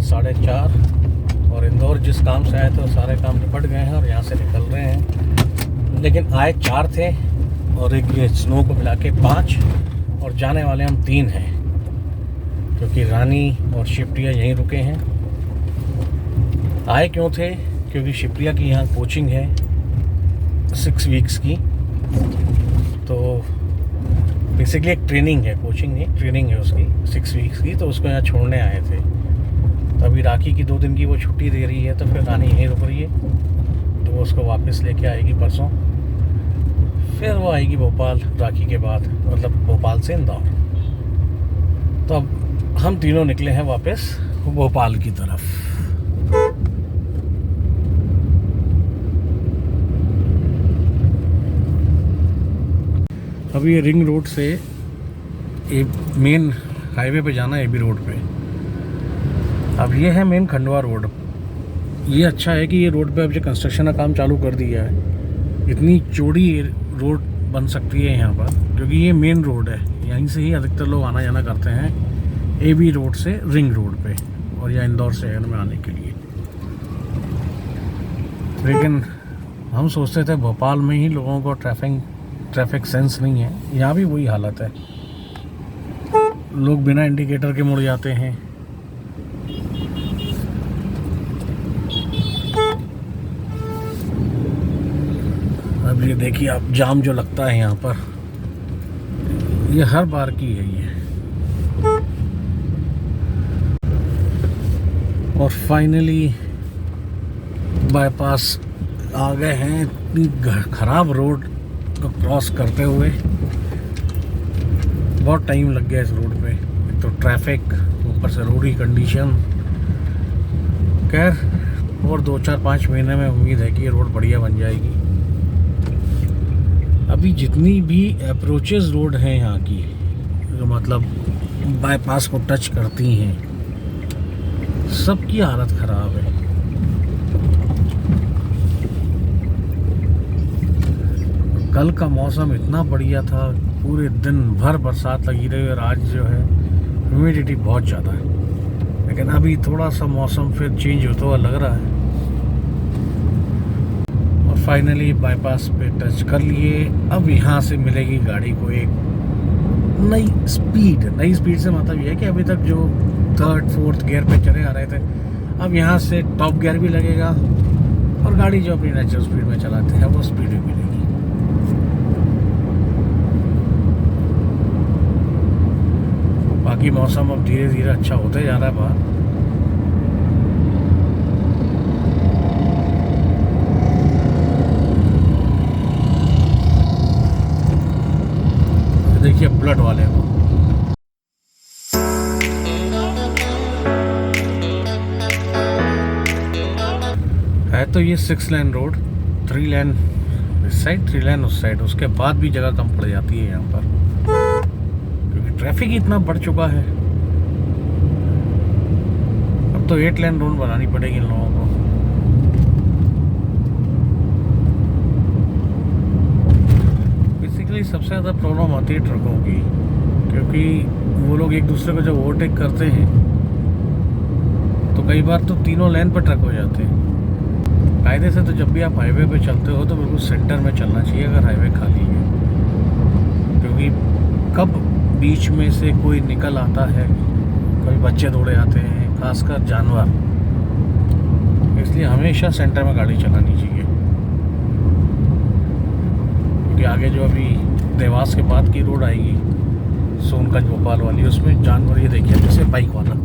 4:30 और इंदौर जिस काम से आए थे वो सारे काम निपट गए हैं और यहाँ से निकल रहे हैं। लेकिन आए 4 थे और एक ये स्नो को मिला के 5 और जाने वाले हम 3 हैं, क्योंकि रानी और शिवप्रिया यहीं रुके हैं। आए क्यों थे? क्योंकि शिवप्रिया की यहाँ कोचिंग है 6 वीक्स की, तो बेसिकली एक ट्रेनिंग है, कोचिंग नहीं ट्रेनिंग है उसकी 6 वीक्स की, तो उसको यहाँ छोड़ने आए थे। तो अभी राखी की 2 दिन की वो छुट्टी दे रही है, तो फिर रानी यहीं रुक रही है, तो वो उसको वापस लेके आएगी परसों। फिर वो आएगी भोपाल राखी के बाद, मतलब भोपाल से इंदौर। तो अब हम तीनों निकले हैं वापस भोपाल की तरफ। अभी ये रिंग रोड से एक मेन हाईवे पे जाना है, एबी रोड पे। अब ये है मेन खंडवा रोड। ये अच्छा है कि ये रोड पे अब जो कंस्ट्रक्शन का काम चालू कर दिया है, इतनी चौड़ी रोड बन सकती है यहाँ पर, क्योंकि ये मेन रोड है। यहीं से ही अधिकतर लोग आना जाना करते हैं एबी रोड से रिंग रोड पे और या इंदौर शहर में आने के लिए। लेकिन हम सोचते थे भोपाल में ही लोगों को ट्रैफिक सेंस नहीं है, यहाँ भी वही हालत है। लोग बिना इंडिकेटर के मुड़ जाते हैं। अब ये देखिए आप, जाम जो लगता है यहाँ पर, ये हर बार की है ये। और फाइनली बाईपास आ गए हैं। इतनी खराब रोड को क्रॉस करते हुए बहुत टाइम लग गया इस रोड पे। एक तो ट्रैफिक, ऊपर से रोड की कंडीशन। खैर और 2-4-5 महीने में उम्मीद है कि ये रोड बढ़िया बन जाएगी। अभी जितनी भी अप्रोचेस रोड हैं यहाँ की, जो मतलब बाईपास को टच करती हैं, सबकी हालत ख़राब है। कल का मौसम इतना बढ़िया था, पूरे दिन भर बरसात लगी रही, और आज जो है ह्यूमिडिटी बहुत ज़्यादा है। लेकिन अभी थोड़ा सा मौसम फिर चेंज होता हुआ लग रहा है। और फाइनली बाईपास पे टच कर लिए। अब यहाँ से मिलेगी गाड़ी को एक नई स्पीड से मतलब ये है कि अभी तक जो 3rd-4th गियर पे चले आ रहे थे, अब यहाँ से टॉप गियर भी लगेगा और गाड़ी जो अपनी नेचुरल स्पीड में चलाते हैं वो स्पीड भी मिलेगी। बाकी मौसम अब धीरे धीरे अच्छा होते जा रहा है बाहर। देखिए बुलेट वाले को है तो ये 6 लेन रोड, 3 लेन इस साइड 3 लेन उस साइड। उसके बाद भी जगह कम पड़ जाती है यहाँ पर, क्योंकि ट्रैफिक ही इतना बढ़ चुका है। अब तो 8 लेन रोड बनानी पड़ेगी इन लोगों को। बेसिकली सबसे ज़्यादा प्रॉब्लम आती है ट्रकों की, क्योंकि वो लोग एक दूसरे को जब ओवरटेक करते हैं तो कई बार तो तीनों लेन पर ट्रक हो जाते हैं। कायदे से तो जब भी आप हाईवे पे चलते हो तो बिल्कुल सेंटर में चलना चाहिए अगर हाईवे खाली है, क्योंकि कब बीच में से कोई निकल आता है, कभी बच्चे दौड़े आते हैं, खासकर जानवर। इसलिए हमेशा सेंटर में गाड़ी चलानी चाहिए, क्योंकि आगे जो अभी देवास के बाद की रोड आएगी सोनगंज भोपाल वाली, उसमें जानवर, ये देखिए जैसे बाइक वाला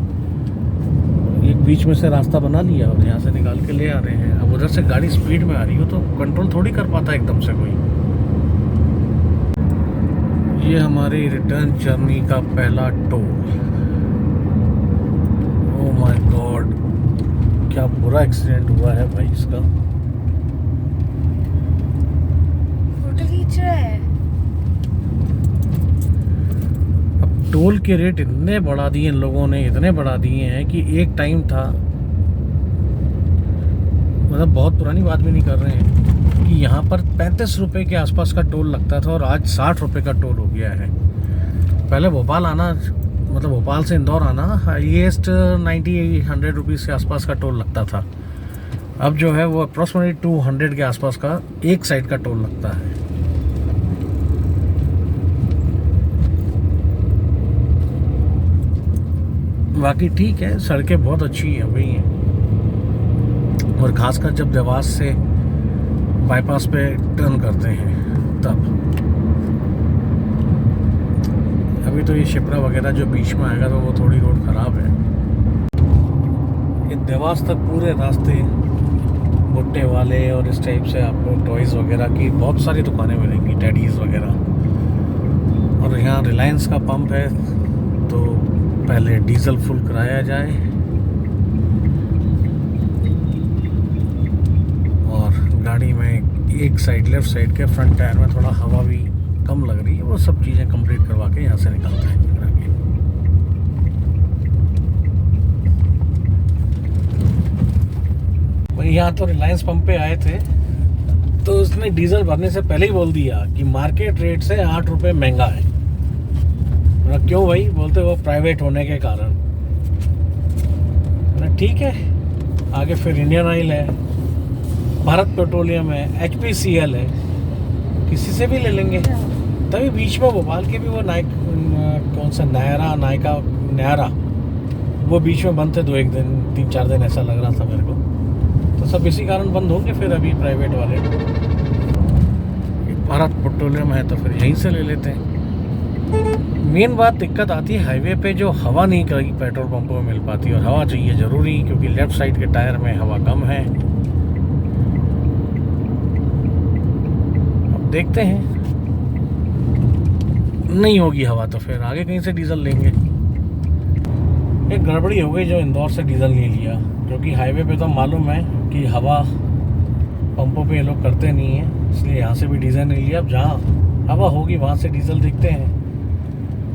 एक बीच में से रास्ता बना लिया और यहाँ से निकाल के ले आ रहे हैं। अब उधर से गाड़ी स्पीड में आ रही हो तो कंट्रोल थोड़ी कर पाता एकदम से कोई। ये हमारी रिटर्न जर्नी का पहला टोल। ओह माय गॉड, क्या बुरा एक्सीडेंट हुआ है भाई इसका। फोटो खींच रहा है। टोल के रेट इतने बढ़ा दिए इन लोगों ने, इतने बढ़ा दिए हैं कि एक टाइम था, मतलब बहुत पुरानी बात भी नहीं कर रहे हैं, कि यहाँ पर 35 रुपये के आसपास का टोल लगता था और आज 60 रुपये का टोल हो गया है। पहले भोपाल आना मतलब भोपाल से इंदौर आना हाईएस्ट 90-100 रुपीज़ के आसपास का टोल लगता था। अब जो है वो अप्रॉक्सीमेटली 200 के आसपास का एक साइड का टोल लगता है। बाकी ठीक है, सड़कें बहुत अच्छी हैं वही हैं। और खासकर जब देवास से बाईपास पे टर्न करते हैं तब। अभी तो ये शिप्रा वगैरह जो बीच में आएगा तो वो थोड़ी रोड ख़राब है। ये देवास तक पूरे रास्ते भुट्टे वाले और इस टाइप से आपको टॉयज़ वगैरह की बहुत सारी दुकानें मिलेंगी, टेडीज़ वगैरह। और यहाँ रिलायंस का पंप है, तो पहले डीजल फुल कराया जाए और गाड़ी में एक साइड लेफ़्ट साइड के फ्रंट टायर में थोड़ा हवा भी कम लग रही है, वो सब चीज़ें कंप्लीट करवा के यहाँ से निकलते हैं। वही यहाँ तो रिलायंस पंप पे आए थे तो उसने डीजल भरने से पहले ही बोल दिया कि मार्केट रेट से 8 रुपये महंगा है। क्यों भाई? बोलते वो प्राइवेट होने के कारण। ठीक है। आगे फिर इंडियन ऑयल है, भारत पेट्रोलियम है, HPCL है, किसी से भी ले लेंगे। तभी बीच में भोपाल के भी वो कौन सा नायरा वो बीच में बंद थे 2-1 दिन 3-4 दिन ऐसा लग रहा था मेरे को। तो सब इसी कारण बंद होंगे फिर अभी प्राइवेट वाले। भारत पेट्रोलियम है तो फिर यहीं से ले लेते हैं। मेन बात दिक्कत आती है हाईवे पे, जो हवा नहीं कहीं पेट्रोल पंपों में मिल पाती। और हवा चाहिए ज़रूरी, क्योंकि लेफ़्ट साइड के टायर में हवा कम है। अब देखते हैं, नहीं होगी हवा तो फिर आगे कहीं से डीजल लेंगे। एक गड़बड़ी हो गई जो इंदौर से डीजल नहीं लिया, क्योंकि हाईवे पे तो मालूम है कि हवा पंपों पे ये लोग करते नहीं हैं, इसलिए यहाँ से भी डीजल नहीं लिया। अब जहाँ हवा होगी वहाँ से डीजल देखते हैं।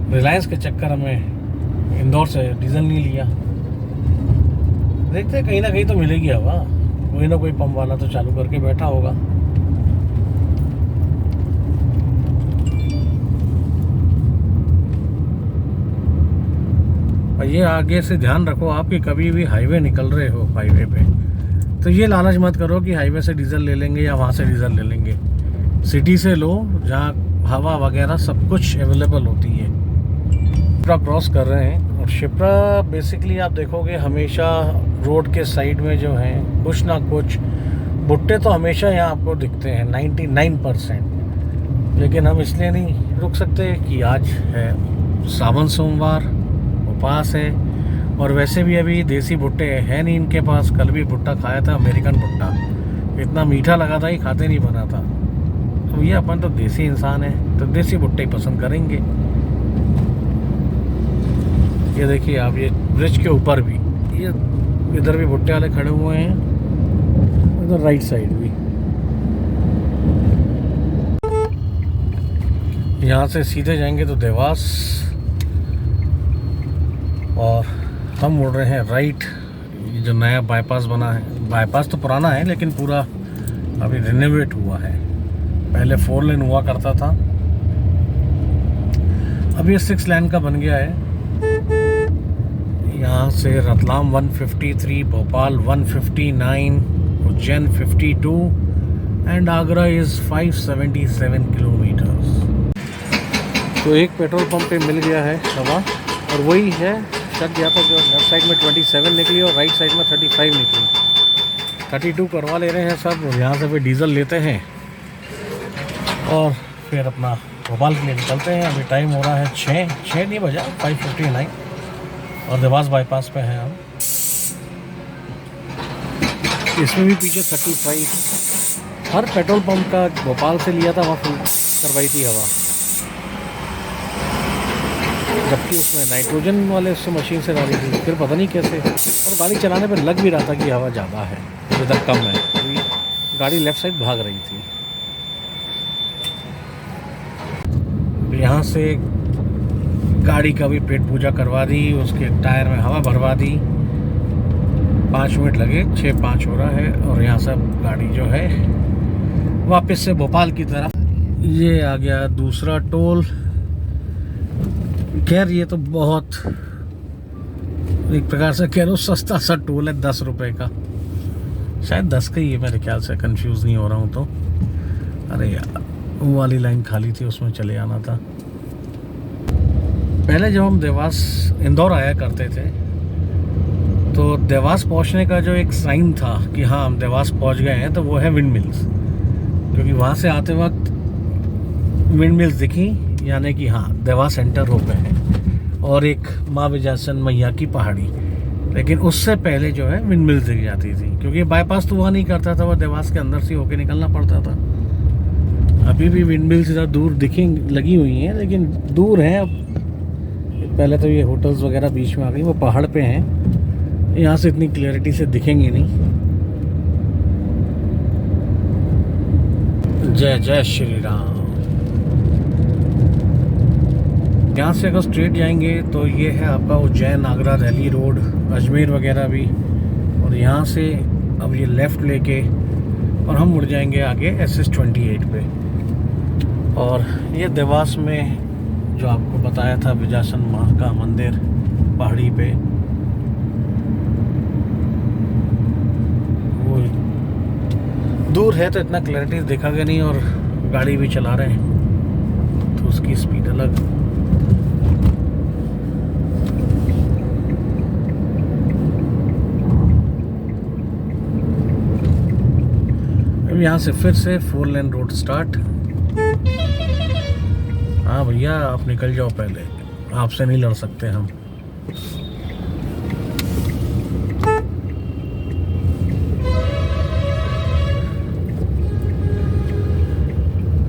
रिलायंस के चक्कर में इंदौर से डीजल नहीं लिया। देखते हैं, कहीं ना कहीं तो मिलेगी हवा। कोई ना कोई पंप वाला तो चालू करके बैठा होगा। और ये आगे से ध्यान रखो आप कि कभी भी हाईवे निकल रहे हो हाईवे पे तो ये लालच मत करो कि हाईवे से डीजल ले लेंगे या वहाँ से डीजल ले लेंगे। सिटी से लो जहाँ हवा वगैरह सब कुछ अवेलेबल होती है। शिप्रा क्रॉस कर रहे हैं और शिप्रा बेसिकली आप देखोगे हमेशा रोड के साइड में जो है कुछ ना कुछ भुट्टे तो हमेशा यहाँ आपको दिखते हैं 99%। लेकिन हम इसलिए नहीं रुक सकते कि आज है सावन सोमवार, उपवास है। और वैसे भी अभी देसी भुट्टे है नहीं इनके पास। कल भी भुट्टा खाया था, अमेरिकन भुट्टा, इतना मीठा लगा था कि खाते नहीं बना था। तो ये अपन तो देसी इंसान है तो देसी भुट्टे ही पसंद करेंगे। ये देखिए आप, ये ब्रिज के ऊपर भी ये इधर भी भुट्टे वाले खड़े हुए हैं, इधर राइट साइड भी। यहाँ से सीधे जाएंगे तो देवास, और हम मुड़ रहे हैं राइट। ये जो नया बाईपास बना है, बाईपास तो पुराना है लेकिन पूरा अभी रिनोवेट हुआ है। पहले 4 लेन हुआ करता था, अब ये 6 लेन का बन गया है। यहाँ से Ratlam 153, Bhopal 159, Ujjain 52 and Agra is 577 kilometres. तो एक पेट्रोल पंप पे मिल गया है हवा, और वही है शक गया था जो लेफ्ट साइड में 27 निकली और राइट साइड में 35 निकली। 32 करवा ले रहे हैं सब, और यहाँ से फिर डीजल लेते हैं और फिर अपना भोपाल के लिए निकलते हैं। अभी टाइम हो रहा है 6 नहीं बजा, 5:59 और देवास बाईपास पे हैं हम। इसमें भी पीछे 35 हर पेट्रोल पंप का भोपाल से लिया था, वहाँ फुल करवाई थी हवा। जबकि उसमें नाइट्रोजन वाले उससे मशीन से डाली थी, फिर पता नहीं कैसे। और गाड़ी चलाने पर लग भी रहा था कि हवा ज़्यादा है, इधर कम है। अभी गाड़ी लेफ़्ट साइड भाग रही थी। यहाँ से गाड़ी का भी पेट पूजा करवा दी, उसके टायर में हवा भरवा दी। 5 मिनट लगे, 6:05 हो रहा है। और यहाँ से गाड़ी जो है वापस से भोपाल की तरफ। ये आ गया दूसरा टोल। खैर ये तो बहुत एक प्रकार से कह लो सस्ता सा टोल है, 10 रुपए का, शायद 10 का ही है मेरे ख्याल से, कंफ्यूज नहीं हो रहा हूँ तो। अरे यार वो वाली लाइन खाली थी, उसमें चले आना था। पहले जब हम देवास इंदौर आया करते थे तो देवास पहुंचने का जो एक साइन था कि हाँ हम देवास पहुंच गए हैं, तो वो है विंड मिल्स, क्योंकि वहाँ से आते वक्त विंड मिल्स दिखी, यानी कि हाँ देवास एंटर हो गए हैं, और एक माँ विजयासन मैया की पहाड़ी। लेकिन उससे पहले जो है विंड मिल्स दिख जाती थी, क्योंकि बाईपास तो वहाँ नहीं करता था, वह देवास के अंदर से होके निकलना पड़ता था। अभी भी विंड मिल्स इधर दूर दिखेंगी, लगी हुई हैं, लेकिन दूर हैं अब। पहले तो ये होटल्स वगैरह बीच में आ गई, वो पहाड़ पे हैं, यहाँ से इतनी क्लैरिटी से दिखेंगी नहीं। जय जय श्री राम। यहाँ से अगर स्ट्रेट जाएंगे तो ये है आपका उज्जैन, आगरा, दिल्ली रोड, अजमेर वगैरह भी, और यहाँ से अब ये लेफ़्ट लेके और हम मुड़ जाएंगे आगे SS 28 पे। और ये देवास में जो आपको बताया था विजयासन माँ का मंदिर पहाड़ी पे, वो दूर है तो इतना क्लैरिटी दिखागा नहीं, और गाड़ी भी चला रहे हैं तो उसकी स्पीड अलग। अब यहाँ से फिर से 4 लेन रोड स्टार्ट। हाँ भैया आप निकल जाओ पहले, आपसे नहीं लड़ सकते हम।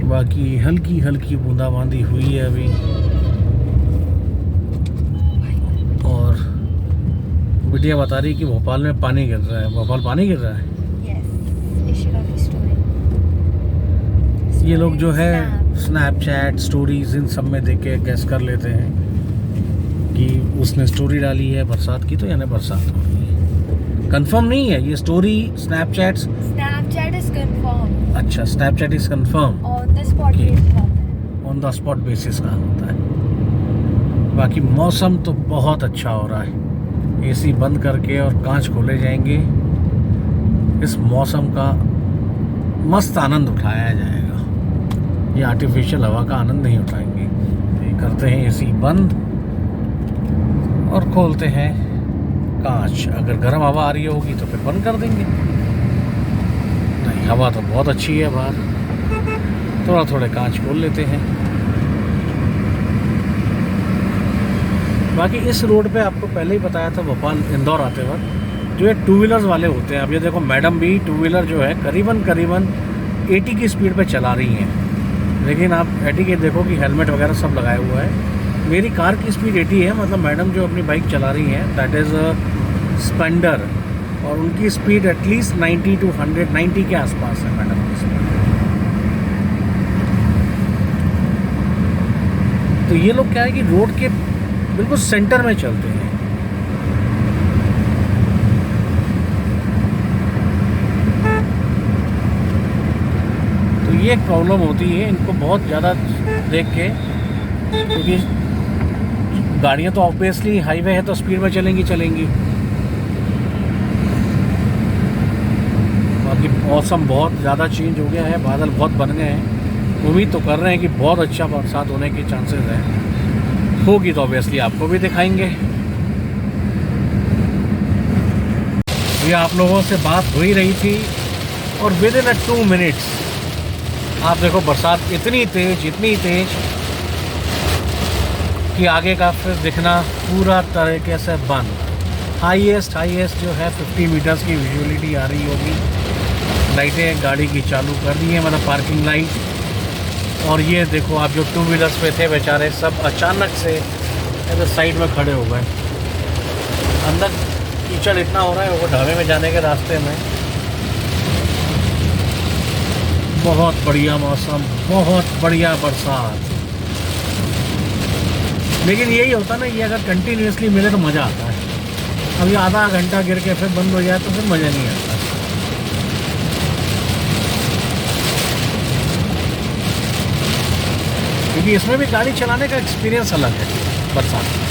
बाकी हल्की हल्की बूंदाबांदी हुई है अभी, और बिटिया बता रही कि भोपाल में पानी गिर रहा है। भोपाल पानी गिर रहा है। ये लोग जो है स्नैपचैट स्टोरीज इन सब में देख के गैस कर लेते हैं कि उसने स्टोरी डाली है बरसात की, तो यानी बरसात हो रही है। कंफर्म नहीं है ये स्टोरी। Snapchat is confirm. अच्छा, Snapchat is confirm, on the spot basis होता है। ऑन द स्पॉट बेसिस का होता है। बाकी मौसम तो बहुत अच्छा हो रहा है। एसी बंद करके और कांच खोले जाएंगे, इस मौसम का मस्त आनंद उठाया जाएगा। ये आर्टिफिशियल हवा का आनंद नहीं उठाएंगे। ये करते हैं एसी बंद और खोलते हैं कांच। अगर गर्म हवा आ रही होगी तो फिर बंद कर देंगे। नहीं, हवा तो बहुत अच्छी है बाहर। थोड़ा थोड़े कांच खोल लेते हैं। बाकी इस रोड पे आपको पहले ही बताया था भोपाल इंदौर आते वक्त जो ये 2 व्हीलर्स वाले होते हैं। अब ये देखो मैडम भी 2 व्हीलर जो है करीबन 80 की स्पीड पे चला रही हैं, लेकिन आप एटिकेट देखो कि हेलमेट वगैरह सब लगाया हुआ है। मेरी कार की स्पीड 80 है, मतलब मैडम जो अपनी बाइक चला रही हैं दैट इज़ स्प्लेंडर, और उनकी स्पीड एटलीस्ट 90 to 100, 90 के आसपास है मैडम की स्पीड। तो ये लोग क्या है कि रोड के बिल्कुल सेंटर में चलते हैं। तो ये एक प्रॉब्लम होती है इनको बहुत ज़्यादा देख के, क्योंकि गाड़ियाँ तो ऑब्वियसली हाईवे है तो स्पीड में चलेंगी। बाकी मौसम बहुत ज़्यादा चेंज हो गया है, बादल बहुत बन गए हैं। उम्मीद तो कर रहे हैं कि बहुत अच्छा बरसात होने के चांसेस हैं। होगी तो ऑब्वियसली आपको भी दिखाएंगे। ये आप लोगों से बात हो ही रही थी, और विद इन 2 मिनट्स आप देखो बरसात इतनी तेज कि आगे का फिर दिखना पूरा तरीके से बंद। हाईएस्ट जो है 50 मीटर्स की विजुअलिटी आ रही होगी। लाइटें गाड़ी की चालू कर दी है, मतलब पार्किंग लाइट। और ये देखो आप जो 2 व्हीलर्स पे थे बेचारे सब अचानक से ऐसे साइड में खड़े हो गए। अंदर कीचड़ इतना हो रहा है वो ढाबे में जाने के रास्ते में। बहुत बढ़िया मौसम, बहुत बढ़िया बरसात। लेकिन यही होता ना, ये अगर कंटिन्यूसली मिले तो मज़ा आता है। अभी आधा घंटा गिर के फिर बंद हो जाए तो फिर मज़ा नहीं आता। क्योंकि इसमें भी गाड़ी चलाने का एक्सपीरियंस अलग है। बरसात